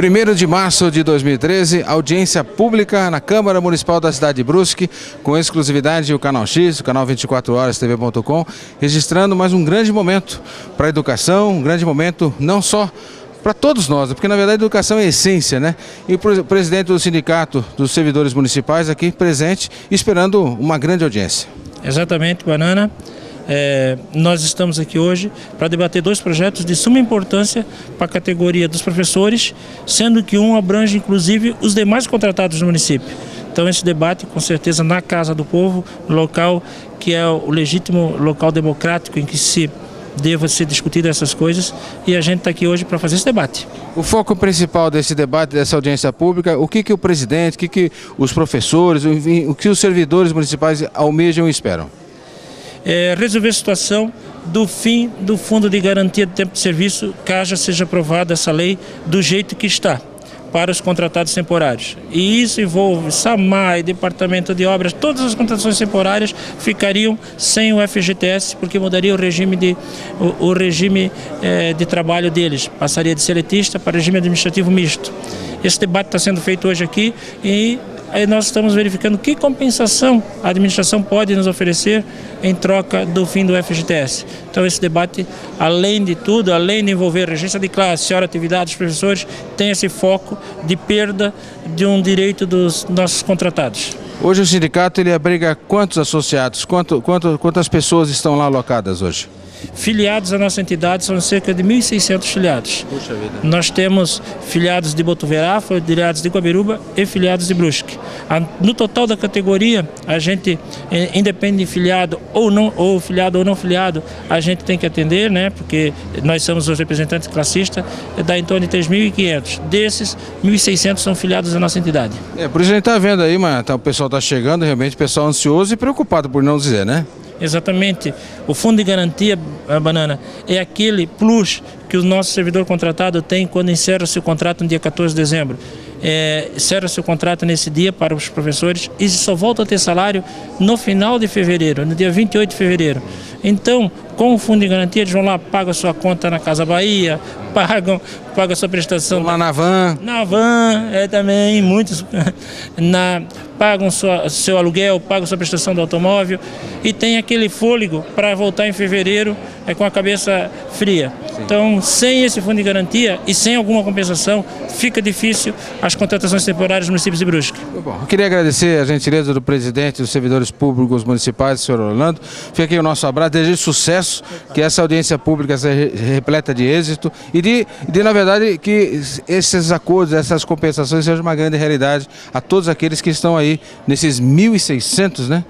1º de março de 2013, audiência pública na Câmara Municipal da cidade de Brusque, com exclusividade o Canal X, o canal 24 horas TV.com, registrando mais um grande momento para a educação, um grande momento não só para todos nós, porque na verdade a educação é a essência, né? E o presidente do Sindicato dos Servidores Municipais aqui presente, esperando uma grande audiência. Exatamente, Banana. Nós estamos aqui hoje para debater dois projetos de suma importância para a categoria dos professores, sendo que um abrange inclusive os demais contratados do município. Então esse debate, com certeza, na Casa do Povo, local que é o legítimo local democrático em que se deva ser discutido essas coisas, e a gente está aqui hoje para fazer esse debate. O foco principal desse debate, dessa audiência pública, o que o presidente, o que os professores, enfim, o que os servidores municipais almejam e esperam? Resolver a situação do fim do Fundo de Garantia de Tempo de Serviço, caso seja aprovada essa lei do jeito que está, para os contratados temporários. E isso envolve SAMAI, Departamento de Obras, todas as contratações temporárias ficariam sem o FGTS, porque mudaria o regime de trabalho deles, passaria de seletista para regime administrativo misto. Esse debate está sendo feito hoje aqui e aí nós estamos verificando que compensação a administração pode nos oferecer em troca do fim do FGTS. Então esse debate, além de tudo, além de envolver regência de classe, hora, atividades, professores, tem esse foco de perda de um direito dos nossos contratados. Hoje o sindicato ele abriga quantos associados, quantas pessoas estão lá alocadas hoje? Filiados à nossa entidade são cerca de 1.600 filiados. Puxa vida. Nós temos filiados de Botuverá, filiados de Guabiruba e filiados de Brusque. No total da categoria, a gente, independe de filiado ou não filiado, a gente tem que atender, né? Porque nós somos os representantes classistas, dá em torno de 3.500. Desses, 1.600 são filiados à nossa entidade. Por isso a gente está vendo aí, o pessoal está chegando, realmente, o pessoal ansioso e preocupado, por não dizer, né? Exatamente. O Fundo de Garantia, Banana, é aquele plus que o nosso servidor contratado tem quando encerra seu contrato no dia 14 de dezembro. Encerra seu contrato nesse dia para os professores e só volta a ter salário no final de fevereiro, no dia 28 de fevereiro. Então, com o Fundo de Garantia, eles vão lá, pagam a sua conta na Casa Bahia, pagam a sua prestação... Lá na van. Na van, também, muitos... pagam seu aluguel, pagam sua prestação do automóvel e tem aquele fôlego para voltar em fevereiro com a cabeça fria. Sim. Então, sem esse fundo de garantia e sem alguma compensação, fica difícil as contratações temporárias nos municípios de Brusque. Bom, eu queria agradecer a gentileza do presidente dos servidores públicos municipais, senhor Orlando. Fica aqui o nosso abraço, desejo sucesso, que essa audiência pública seja repleta de êxito e na verdade, que esses acordos, essas compensações sejam uma grande realidade a todos aqueles que estão aí nesses 1.600, né?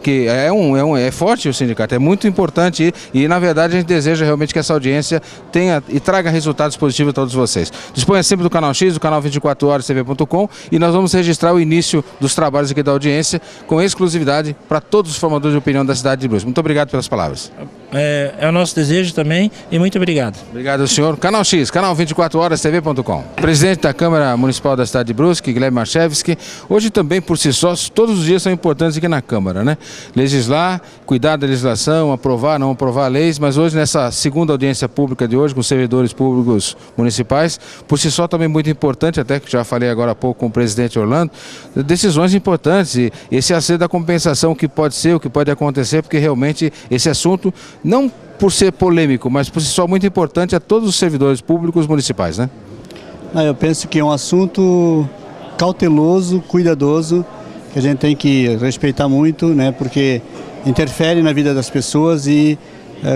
Que é forte o sindicato, é muito importante e na verdade a gente deseja realmente que essa audiência tenha e traga resultados positivos a todos vocês. Disponha sempre do Canal X, do canal 24 horas TV.com, e nós vamos registrar o início dos trabalhos aqui da audiência com exclusividade para todos os formadores de opinião da cidade de Brusque. Muito obrigado pelas palavras. É o nosso desejo também e muito obrigado. Obrigado, senhor. Canal X, canal 24 horas TV.com. Presidente da Câmara Municipal da cidade de Brusque, Guilherme Marchevski. Hoje também, por si só, todos os dias são importantes aqui na Câmara, né? Legislar, cuidar da legislação, aprovar, não aprovar leis, mas hoje nessa segunda audiência pública de hoje, com servidores públicos municipais, por si só também muito importante, até que já falei agora há pouco com o presidente Orlando, decisões importantes e esse acerto da compensação, o que pode ser, o que pode acontecer, porque realmente esse assunto, não por ser polêmico, mas por si só muito importante a todos os servidores públicos municipais, né? Eu penso que é um assunto cauteloso, cuidadoso, que a gente tem que respeitar muito, né? Porque interfere na vida das pessoas e,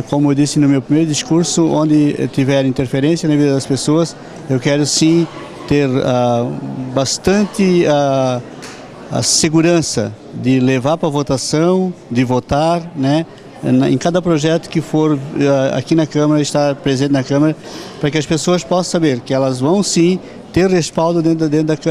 como eu disse no meu primeiro discurso, onde tiver interferência na vida das pessoas, eu quero sim ter bastante a segurança de levar para votação, de votar, né? Em cada projeto que for aqui na Câmara, estar presente na Câmara, para que as pessoas possam saber que elas vão sim ter respaldo dentro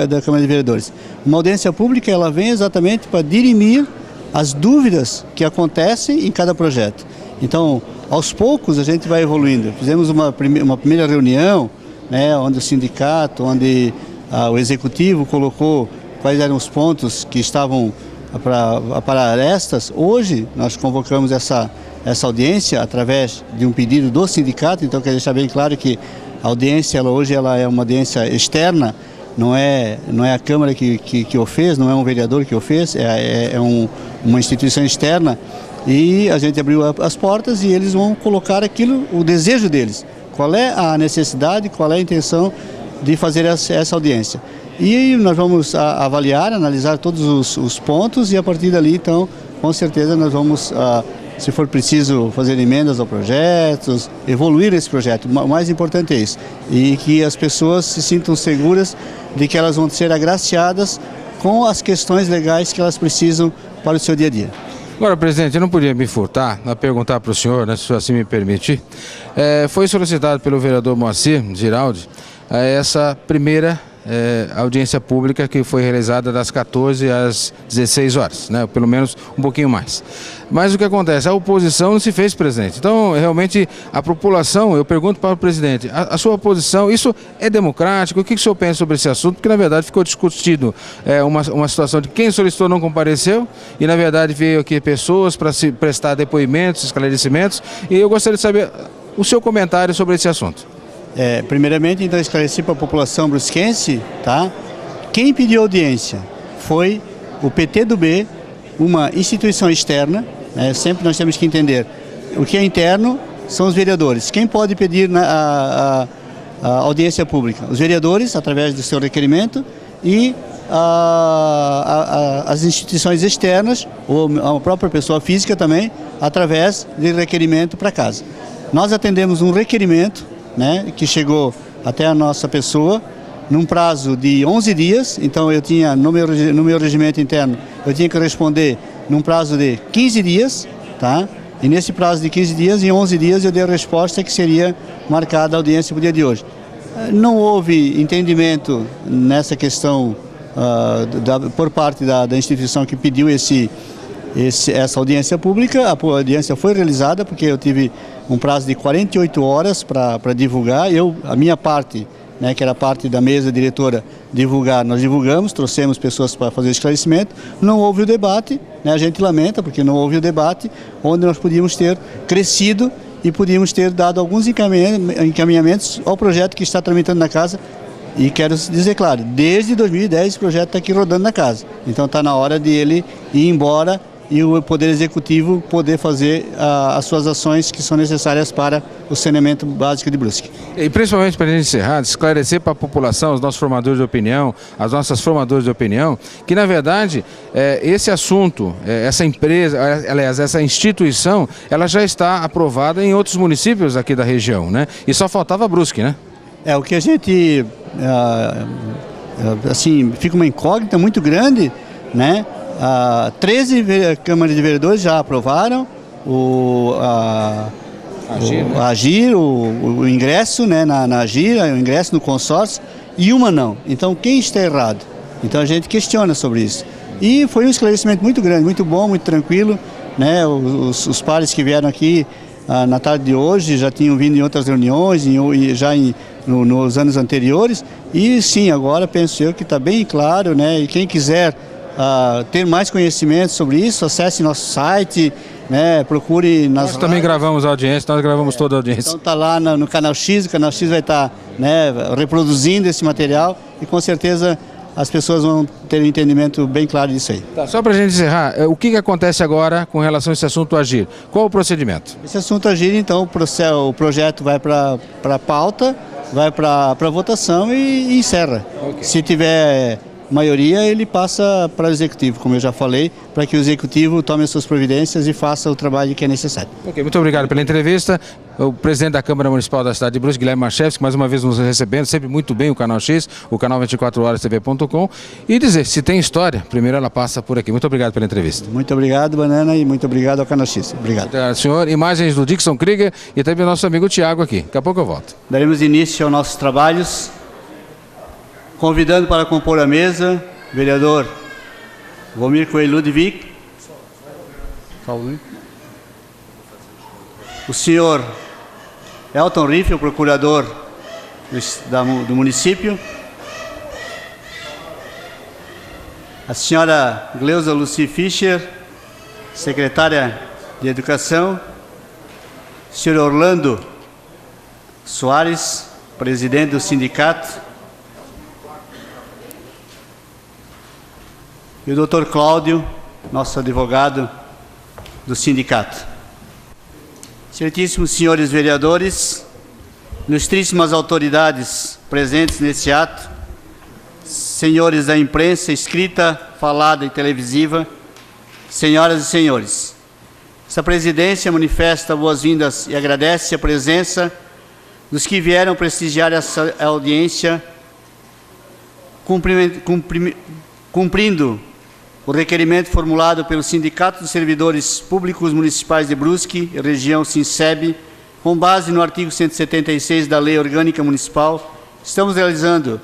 da Câmara de Vereadores. Uma audiência pública, ela vem exatamente para dirimir as dúvidas que acontecem em cada projeto. Então, aos poucos a gente vai evoluindo. Fizemos uma primeira reunião, né, onde o sindicato, onde o executivo colocou quais eram os pontos que estavam para arestas. Hoje nós convocamos essa essa audiência através de um pedido do sindicato. Então, quero deixar bem claro que a audiência, hoje ela é uma audiência externa, não é a Câmara que o fez, não é um vereador que o fez, uma instituição externa, e a gente abriu as portas e eles vão colocar aquilo, o desejo deles, qual é a necessidade, qual é a intenção de fazer essa audiência. E nós vamos avaliar, analisar todos os pontos, e a partir dali, então, com certeza nós vamos, se for preciso, fazer emendas ao projeto, evoluir esse projeto. O mais importante é isso, e que as pessoas se sintam seguras de que elas vão ser agraciadas com as questões legais que elas precisam para o seu dia a dia. Agora, presidente, eu não podia me furtar a perguntar para o senhor, né, se o senhor assim me permitir. Foi solicitado pelo vereador Moacir Giraldi essa primeira audiência pública que foi realizada das 14 às 16 horas, né? Pelo menos um pouquinho mais. Mas o que acontece? A oposição não se fez presente. Então, realmente, a população, eu pergunto para o presidente, a sua oposição, isso é democrático? O que o senhor pensa sobre esse assunto? Porque, na verdade, ficou discutido uma situação de quem solicitou não compareceu e, na verdade, veio aqui pessoas para se prestar depoimentos, esclarecimentos, e eu gostaria de saber o seu comentário sobre esse assunto. Primeiramente, então, esclareci para a população brusquense, tá? Quem pediu audiência foi o PTdoB, uma instituição externa, né? Sempre nós temos que entender, o que é interno são os vereadores. Quem pode pedir a audiência pública? Os vereadores, através do seu requerimento, e as instituições externas, ou a própria pessoa física também, através de requerimento para casa. Nós atendemos um requerimento, né, que chegou até a nossa pessoa num prazo de 11 dias, então eu tinha, no meu regimento interno, eu tinha que responder num prazo de 15 dias, tá? E nesse prazo de 15 dias, em 11 dias, eu dei a resposta que seria marcada a audiência para o dia de hoje. Não houve entendimento nessa questão por parte da instituição que pediu essa audiência pública. A audiência foi realizada porque eu tive um prazo de 48 horas para divulgar. A minha parte, né, que era parte da mesa diretora, nós divulgamos, trouxemos pessoas para fazer esclarecimento. Não houve o debate, né, a gente lamenta porque não houve o debate, onde nós podíamos ter crescido e podíamos ter dado alguns encaminhamentos ao projeto que está tramitando na casa. E quero dizer claro, desde 2010 esse projeto está aqui rodando na casa. Então está na hora de ele ir embora e o Poder Executivo poder fazer as suas ações que são necessárias para o saneamento básico de Brusque. E principalmente para a gente encerrar, esclarecer para a população, os nossos formadores de opinião, as nossas formadoras de opinião, que na verdade esse assunto, essa empresa, aliás, essa instituição, ela já está aprovada em outros municípios aqui da região, né? E só faltava Brusque, né? O que a gente, assim, fica uma incógnita muito grande, né? 13 câmaras de vereadores já aprovaram o AGIR, o ingresso, né, na AGIR, o ingresso no consórcio, e uma não. Então, quem está errado? Então, a gente questiona sobre isso. E foi um esclarecimento muito grande, muito bom, muito tranquilo, né? Os pares que vieram aqui na tarde de hoje já tinham vindo em outras reuniões, nos anos anteriores, e sim, agora penso eu que está bem claro, né? E quem quiser ter mais conhecimento sobre isso, acesse nosso site, né, procure nas... Nós também gravamos a audiência, nós gravamos toda a audiência. Então está lá no Canal X, o Canal X vai estar, né, reproduzindo esse material e com certeza as pessoas vão ter um entendimento bem claro disso aí. Tá, só para a gente encerrar, o que acontece agora com relação a esse assunto AGIR? Qual o procedimento? Esse assunto AGIR, então, o projeto vai para a pauta, vai para votação e encerra. Okay. Se tiver maioria, ele passa para o Executivo, como eu já falei, para que o Executivo tome as suas providências e faça o trabalho que é necessário. Ok, muito obrigado pela entrevista. O presidente da Câmara Municipal da cidade de Brusque, Guilherme Marchevski, mais uma vez nos recebendo, sempre muito bem o Canal X, o canal 24horas.tv.com, e dizer, se tem história, primeiro ela passa por aqui. Muito obrigado pela entrevista. Muito obrigado, Banana, e muito obrigado ao Canal X. Obrigado. Obrigado, senhor. Imagens do Dixon Krieger e também do nosso amigo Tiago aqui. Daqui a pouco eu volto. Daremos início aos nossos trabalhos, convidando para compor a mesa vereador Vomir Coelho Ludwig, o senhor Elton Riff, o procurador do município, a senhora Gleusa Lucy Fischer, secretária de Educação, Sr. Orlando Soares, presidente do sindicato, e o Dr. Cláudio, nosso advogado do sindicato. Excelentíssimos senhores vereadores, ilustríssimas autoridades presentes nesse ato, senhores da imprensa escrita, falada e televisiva, senhoras e senhores. Essa presidência manifesta boas-vindas e agradece a presença dos que vieram prestigiar essa audiência, cumprindo o requerimento formulado pelo Sindicato dos Servidores Públicos Municipais de Brusque, região Sinseb, com base no artigo 176 da Lei Orgânica Municipal. Estamos realizando,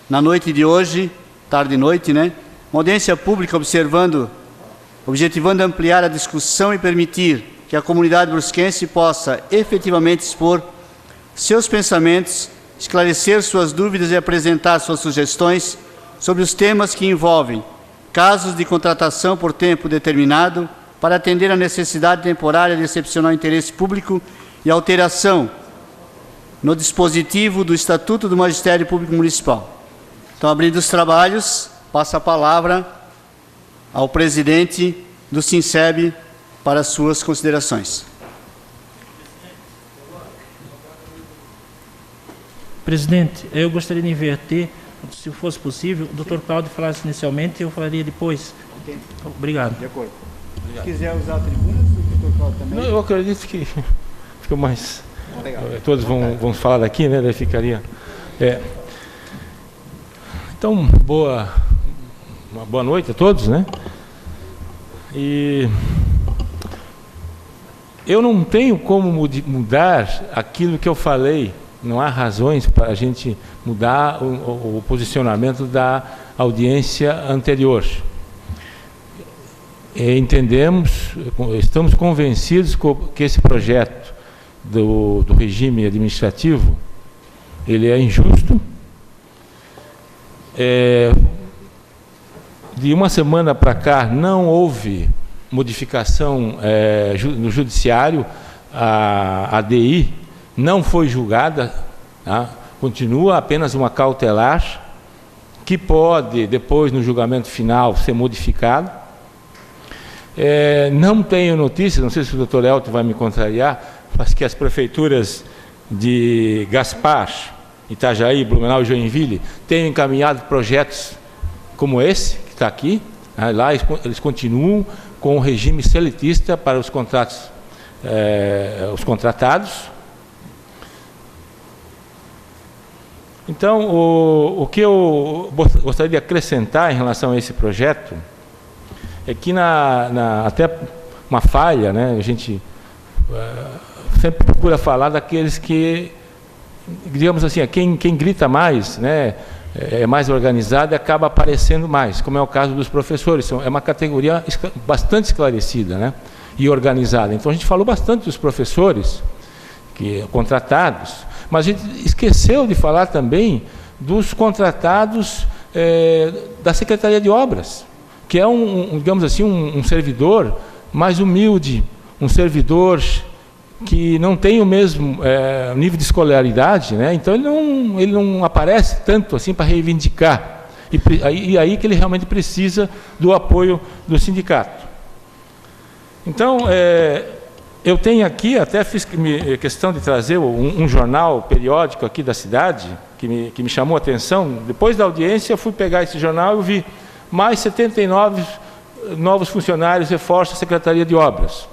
na noite de hoje, tarde e noite, uma audiência pública objetivando ampliar a discussão e permitir que a comunidade brusquense possa efetivamente expor seus pensamentos, esclarecer suas dúvidas e apresentar suas sugestões sobre os temas que envolvem casos de contratação por tempo determinado para atender a necessidade temporária de excepcional interesse público e alteração no dispositivo do Estatuto do Magistério Público Municipal. Então, abrindo os trabalhos, passo a palavra ao presidente do Sinseb para suas considerações. Presidente, eu gostaria de inverter, se fosse possível, o Dr. Cláudio falasse inicialmente e eu falaria depois. Entendi. Obrigado. De acordo. Se quiser usar a tribuna, o Dr. Cláudio também. Não, eu acredito que fica mais... Legal. Todos vão falar daqui, né? Daí ficaria... Então, uma boa noite a todos, né? E eu não tenho como mudar aquilo que eu falei. Não há razões para a gente mudar o posicionamento da audiência anterior. Entendemos, estamos convencidos que esse projeto do regime administrativo, ele é injusto. De uma semana para cá não houve modificação no judiciário, a ADI não foi julgada, tá? Continua apenas uma cautelar, que pode, depois, no julgamento final, ser modificado. Não tenho notícias, não sei se o doutor Elton vai me contrariar, mas que as prefeituras de Gaspar, Itajaí, Blumenau e Joinville tenham encaminhado projetos como esse, que está aqui. Lá eles continuam com o regime seletista para os contratos, os contratados. Então, o que eu gostaria de acrescentar em relação a esse projeto é que até uma falha, a gente sempre procura falar daqueles que, digamos assim, quem grita mais, é mais organizado e acaba aparecendo mais, como é o caso dos professores. É uma categoria bastante esclarecida, e organizada. Então, a gente falou bastante dos professores contratados, mas a gente esqueceu de falar também dos contratados da Secretaria de Obras, que é digamos assim, um servidor mais humilde, um servidor que não tem o mesmo nível de escolaridade, então ele não aparece tanto assim para reivindicar, e aí que ele realmente precisa do apoio do sindicato. Então, eu tenho aqui, até fiz questão de trazer um jornal periódico aqui da cidade, que me chamou a atenção. Depois da audiência, eu fui pegar esse jornal e vi mais 79 novos funcionários reforçam a Secretaria de Obras.